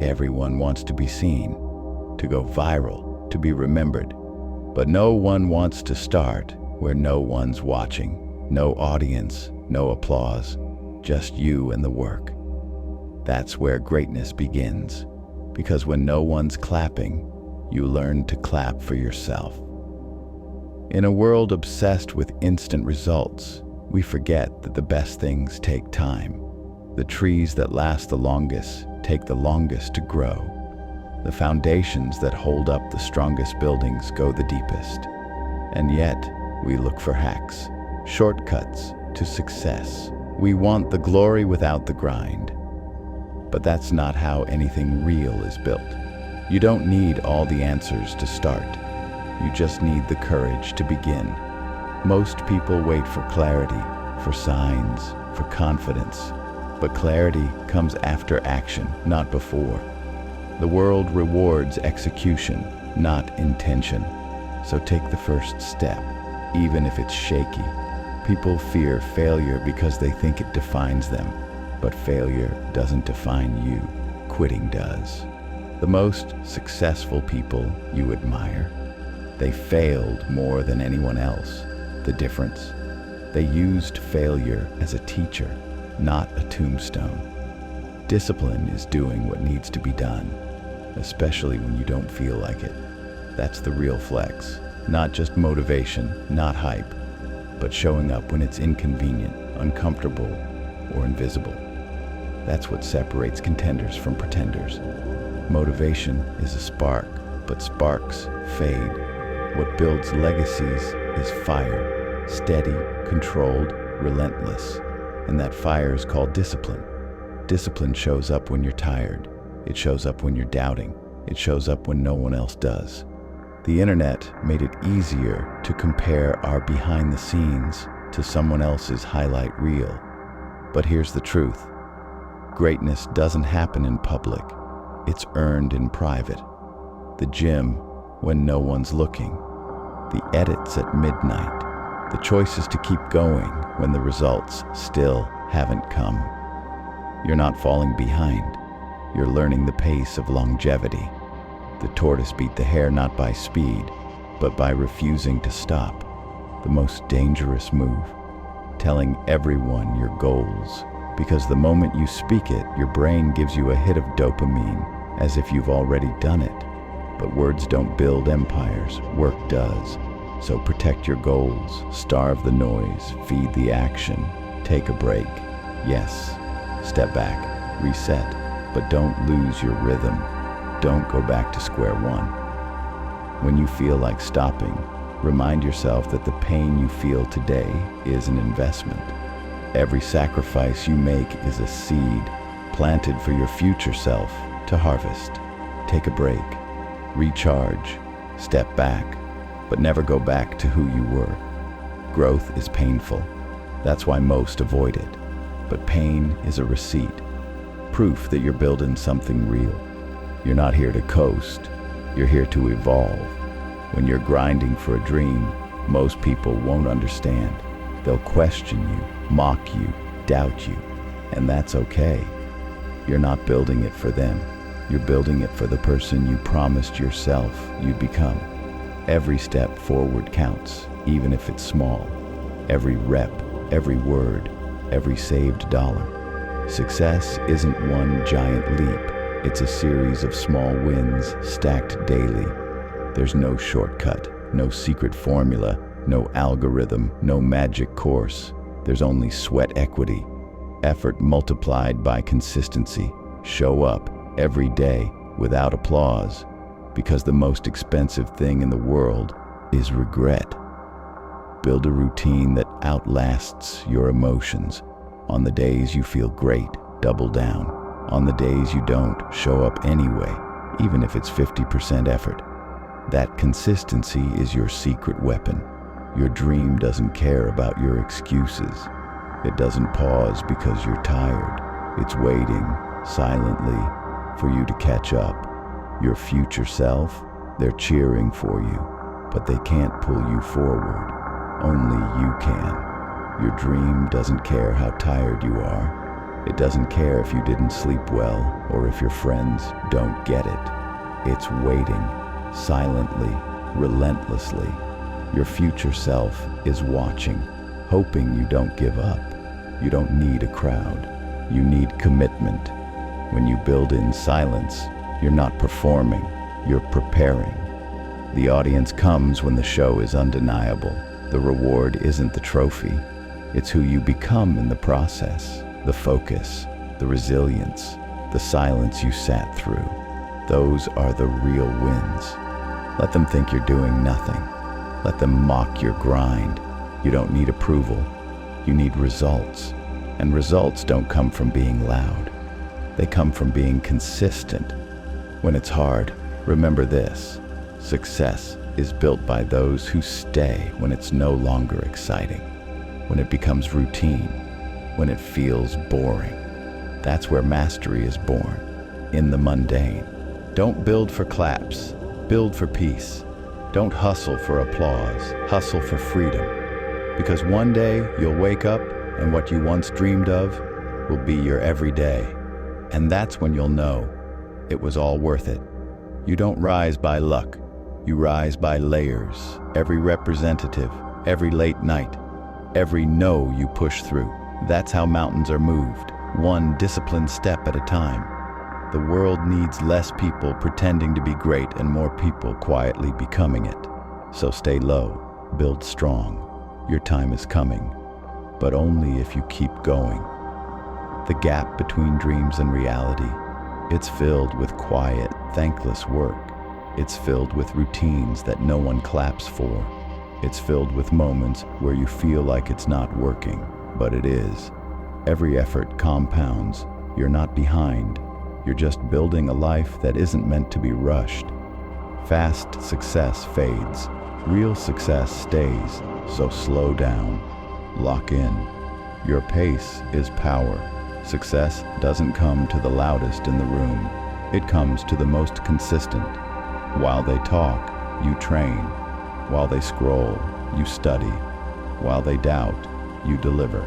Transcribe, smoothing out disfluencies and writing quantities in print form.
Everyone wants to be seen, to go viral, to be remembered. But no one wants to start where no one's watching, no audience, no applause, just you and the work. That's where greatness begins, because when no one's clapping, you learn to clap for yourself. In a world obsessed with instant results, we forget that the best things take time. The trees that last the longest take the longest to grow. The foundations that hold up the strongest buildings go the deepest. And yet, we look for hacks, shortcuts to success. We want the glory without the grind. But that's not how anything real is built. You don't need all the answers to start. You just need the courage to begin. Most people wait for clarity, for signs, for confidence. But clarity comes after action, not before. The world rewards execution, not intention. So take the first step, even if it's shaky. People fear failure because they think it defines them. But failure doesn't define you. Quitting does. The most successful people you admire, they failed more than anyone else. The difference? They used failure as a teacher, not a tombstone. Discipline is doing what needs to be done, especially when you don't feel like it. That's the real flex. Not just motivation, not hype, but showing up when it's inconvenient, uncomfortable, or invisible. That's what separates contenders from pretenders. Motivation is a spark, but sparks fade. What builds legacies is fire, steady, controlled, relentless. And that fire is called discipline. Discipline shows up when you're tired. It shows up when you're doubting. It shows up when no one else does. The internet made it easier to compare our behind the scenes to someone else's highlight reel. But here's the truth. Greatness doesn't happen in public. It's earned in private. The gym when no one's looking. The edits at midnight. The choices to keep going when the results still haven't come. You're not falling behind. You're learning the pace of longevity. The tortoise beat the hare not by speed, but by refusing to stop. The most dangerous move. Telling everyone your goals. Because the moment you speak it, your brain gives you a hit of dopamine, as if you've already done it. But words don't build empires, work does. So protect your goals, starve the noise, feed the action, take a break. Yes, step back, reset, but don't lose your rhythm. Don't go back to square one. When you feel like stopping, remind yourself that the pain you feel today is an investment. Every sacrifice you make is a seed planted for your future self to harvest. Take a break, recharge, step back, but never go back to who you were. Growth is painful. That's why most avoid it. But pain is a receipt, proof that you're building something real. You're not here to coast, you're here to evolve. When you're grinding for a dream, most people won't understand. They'll question you, mock you, doubt you, and that's okay. You're not building it for them. You're building it for the person you promised yourself you'd become. Every step forward counts, even if it's small. Every rep, every word, every saved dollar. Success isn't one giant leap. It's a series of small wins stacked daily. There's no shortcut, no secret formula, no algorithm, no magic course. There's only sweat equity, effort multiplied by consistency. Show up every day without applause, because the most expensive thing in the world is regret. Build a routine that outlasts your emotions. On the days you feel great, double down. On the days you don't, show up anyway, even if it's 50% effort. That consistency is your secret weapon. Your dream doesn't care about your excuses. It doesn't pause because you're tired. It's waiting, silently, for you to catch up. Your future self, they're cheering for you, but they can't pull you forward. Only you can. Your dream doesn't care how tired you are. It doesn't care if you didn't sleep well or if your friends don't get it. It's waiting, silently, relentlessly. Your future self is watching, hoping you don't give up. You don't need a crowd. You need commitment. When you build in silence, you're not performing, you're preparing. The audience comes when the show is undeniable. The reward isn't the trophy. It's who you become in the process, the focus, the resilience, the silence you sat through. Those are the real wins. Let them think you're doing nothing. Let them mock your grind. You don't need approval. You need results. And results don't come from being loud. They come from being consistent. When it's hard, remember this: success is built by those who stay when it's no longer exciting, when it becomes routine, when it feels boring. That's where mastery is born, in the mundane. Don't build for claps, build for peace. Don't hustle for applause, hustle for freedom. Because one day you'll wake up and what you once dreamed of will be your everyday. And that's when you'll know it was all worth it. You don't rise by luck, you rise by layers. Every representative, every late night, every no you push through. That's how mountains are moved, one disciplined step at a time. The world needs less people pretending to be great and more people quietly becoming it. So stay low, build strong. Your time is coming, but only if you keep going. The gap between dreams and reality, it's filled with quiet, thankless work. It's filled with routines that no one claps for. It's filled with moments where you feel like it's not working, but it is. Every effort compounds. You're not behind. You're just building a life that isn't meant to be rushed. Fast success fades. Real success stays. So slow down. Lock in. Your pace is power. Success doesn't come to the loudest in the room. It comes to the most consistent. While they talk, you train. While they scroll, you study. While they doubt, you deliver.